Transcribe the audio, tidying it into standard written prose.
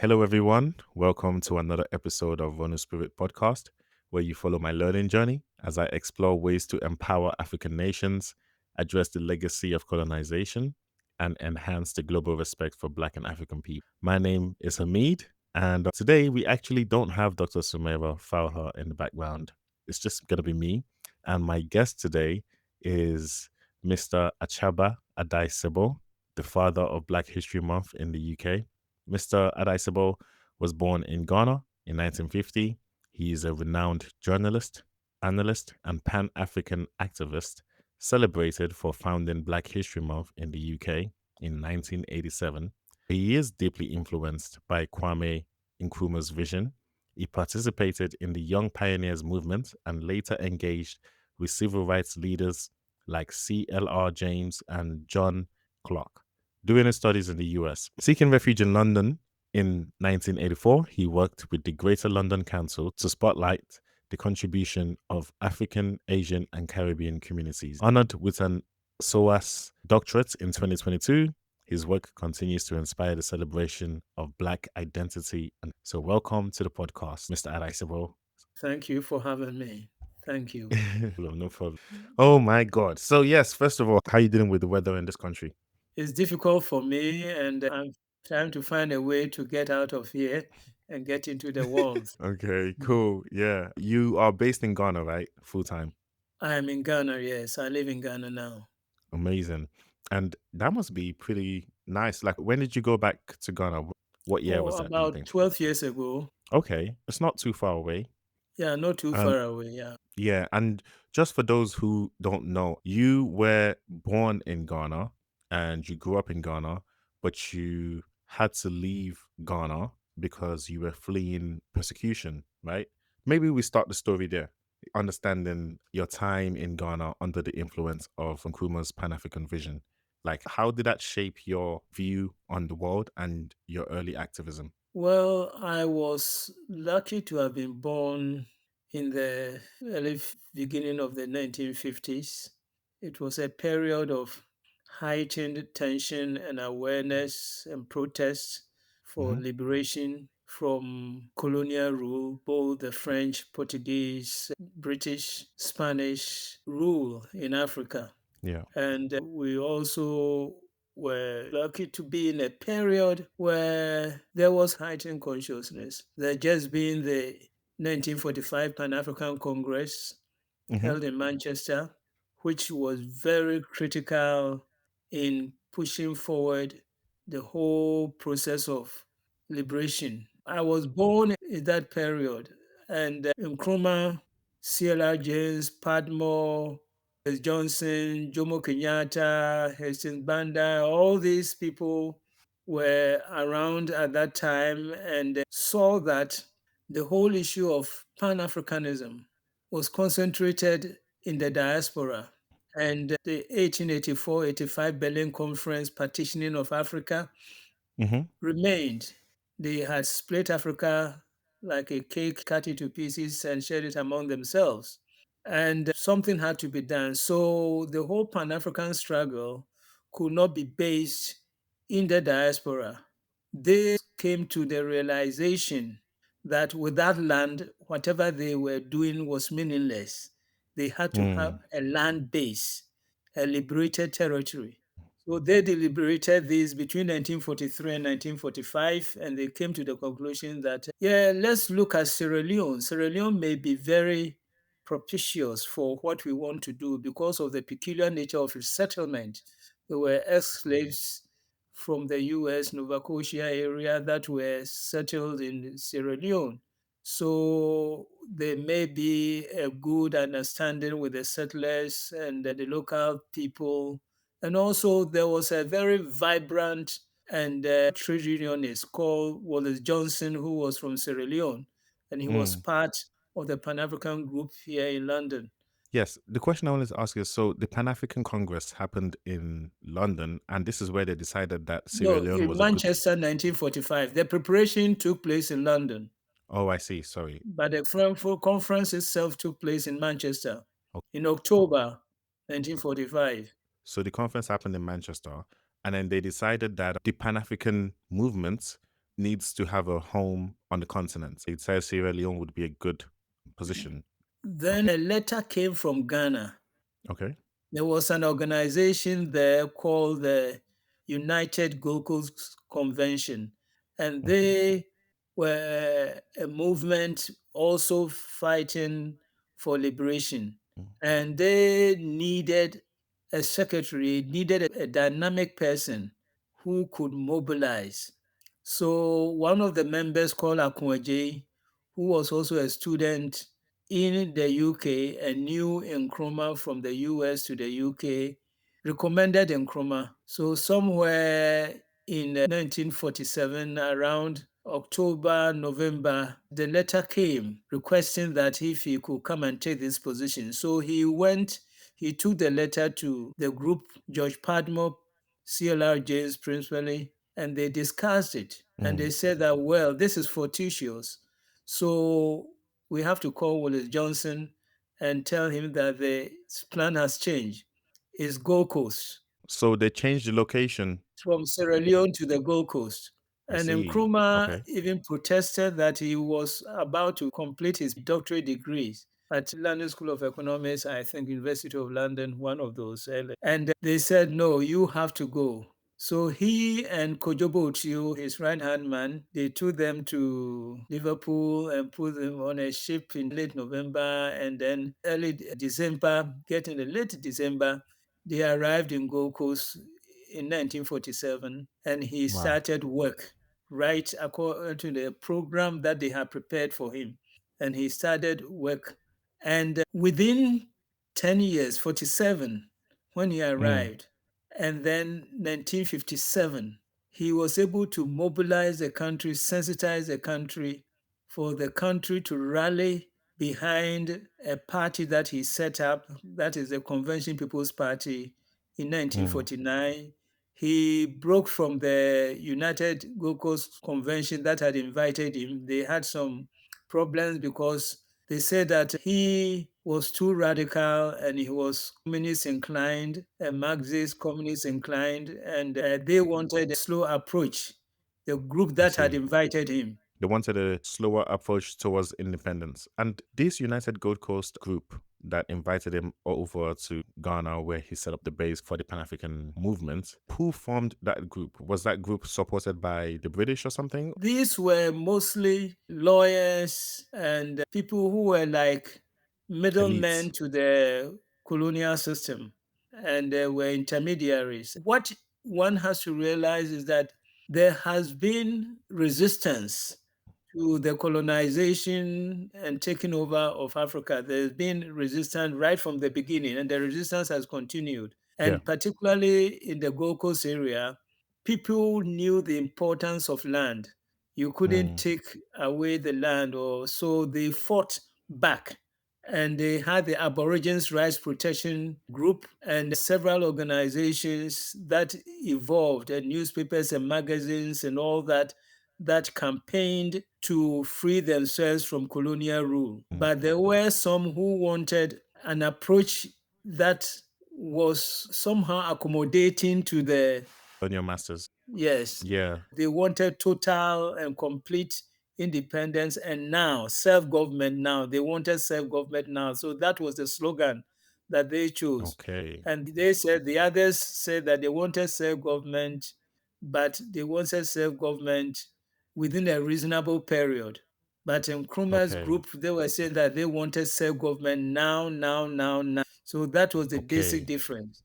Hello, everyone. Welcome to another episode of Vonu Spirit Podcast, where you follow my learning journey as I explore ways to empower African nations, address the legacy of colonization, and enhance the global respect for Black and African people. My name is Hameed, and today we actually don't have Dr. Sumaira Fauha in the background. It's just going to be me. And my guest today is Mr. Akyaaba Addai-Sebo, the father of Black History Month in the UK. Mr. Addai-Sebo was born in Ghana in 1950. He is a renowned journalist, analyst, and Pan-African activist, celebrated for founding Black History Month in the UK in 1987. He is deeply influenced by Kwame Nkrumah's vision. He participated in the Young Pioneers movement and later engaged with civil rights leaders like C.L.R. James and John Clark. Doing his studies in the US. Seeking refuge in London in 1984, he worked with the Greater London Council to spotlight the contribution of African, Asian, and Caribbean communities. Honored with an SOAS doctorate in 2022, his work continues to inspire the celebration of Black identity. And so, welcome to the podcast, Mr. Addai-Sebo. Thank you for having me. Thank you. No problem. Oh my God. So, yes, first of all, how are you dealing with the weather in this country? It's difficult for me, and I'm trying to find a way to get out of here and get into the warmth. Okay, cool. Yeah. You are based in Ghana, right? Full time. I am in Ghana, yes. I live in Ghana now. Amazing. And that must be pretty nice. Like, when did you go back to Ghana? What year Oh, was that, do you about think? 12 years ago. Okay. It's not too far away. Yeah, not too Um, far away. Yeah. yeah. And just for those who don't know, you were born in Ghana and you grew up in Ghana, but you had to leave Ghana because you were fleeing persecution, right? Maybe we start the story there. Understanding your time in Ghana under the influence of Nkrumah's Pan African vision. Like, how did that shape your view on the world and your early activism? Well, I was lucky to have been born in the beginning of the 1950s. It was a period of heightened tension and awareness and protest for Hmm. liberation from colonial rule, both the French, Portuguese, British, Spanish rule in Africa. Yeah. And we also were lucky to be in a period where there was heightened consciousness. There just been the 1945 Pan African Congress Hmm. held in Manchester, which was very critical in pushing forward the whole process of liberation. I was born in that period, and Nkrumah, CLR James, Padmore, Johnson, Jomo Kenyatta, Hastings Banda, all these people were around at that time and saw that the whole issue of Pan Africanism was concentrated in the diaspora. And the 1884-85 Berlin Conference partitioning of Africa Hmm. remained. They had split Africa like a cake, cut it to pieces, and shared it among themselves. And something had to be done. So the whole Pan African struggle could not be based in the diaspora. They came to the realization that with that land, whatever they were doing was meaningless. They had to have Mm. a land base, a liberated territory. So they deliberated this between 1943 and 1945, and they came to the conclusion that, yeah, let's look at Sierra Leone. Sierra Leone may be very propitious for what we want to do because of the peculiar nature of its settlement. There were ex-slaves from the US, Nova Scotia area that were settled in Sierra Leone. So there may be a good understanding with the settlers and the local people. And also, there was a very vibrant and trade unionist called Wallace Johnson, who was from Sierra Leone, and he was Mm. part of the Pan African group here in London. Yes, the question I wanted to ask is, so the Pan African Congress happened in London, and this is where they decided that Sierra No, Leone in was a good. Manchester, 1945. The preparation took place in London, Oh, I see. Sorry. but the Frankfurt conference itself took place in Manchester Okay. in October 1945. So the conference happened in Manchester, and then they decided that the Pan African movement needs to have a home on the continent. It says Sierra Leone would be a good position. Then Okay. a letter came from Ghana. Okay. There was an organization there called the United Gold Coast Convention, and Mhm. they were a movement also fighting for liberation. Mm. And they needed a secretary, needed a dynamic person who could mobilize. So one of the members called Akwaje, who was also a student in the UK and knew Nkrumah from the US to the UK, recommended Nkrumah. So somewhere in 1947, around October, November, the letter came requesting that if he could come and take this position. So he went, he took the letter to the group, George Padmore, CLR James principally, and they discussed it. And they Mm. said that, well, this is fortuitous. So we have to call Wallace Johnson and tell him that the plan has changed. It's Gold Coast, So they changed the location. from Sierra Leone to the Gold Coast. I And see. Nkrumah Okay. even protested that he was about to complete his doctorate degrees at London School of Economics, I think University of London, one of those. And they said, no, you have to go. So he and Kojobo Otio, his right-hand man, they took them to Liverpool and put them on a ship in late November, and then early December, getting the late December, they arrived in Gold Coast in 1947, and he Wow. started work right according to the program that they had prepared for him. And he started work. And within 10 years, 47, when he Mm. arrived, and then 1957, he was able to mobilize the country, sensitize the country for the country to rally behind a party that he set up, that is the Convention People's Party, in Mm. 1949. He broke from the United Gold Coast Convention that had invited him. They had some problems because they said that he was too radical and he was communist inclined, Marxist communist inclined, and they wanted a slow approach, the group I that had see. invited him. They wanted a slower approach towards independence. And this United Gold Coast group that invited him over to Ghana, where he set up the base for the Pan African movement, who formed that group? Was that group supported by the British or something? These were mostly lawyers and people who were like Elites. middlemen to the colonial system, and they were intermediaries. What one has to realize is that there has been resistance to the colonization and taking over of Africa. There's been resistance right from the beginning, and the resistance has continued. Yeah. And particularly in the Gold Coast area, people knew the importance of land. You couldn't Mm. take away the land, or so they fought back. And they had the Aborigines Rights Protection Group and several organizations that evolved, and newspapers and magazines and all that, that campaigned to free themselves from colonial rule. Mm. But there were some who wanted an approach that was somehow accommodating to the, On your masters. yes, Yeah. they wanted total and complete independence and now self government now. They wanted self government now. So that was the slogan that they chose. Okay. And they said, the others said that they wanted self government, but they wanted self government within a reasonable period. But in Nkrumah's Okay. group, they were saying that they wanted self government now, now, now, now. So that was the basic Okay. difference.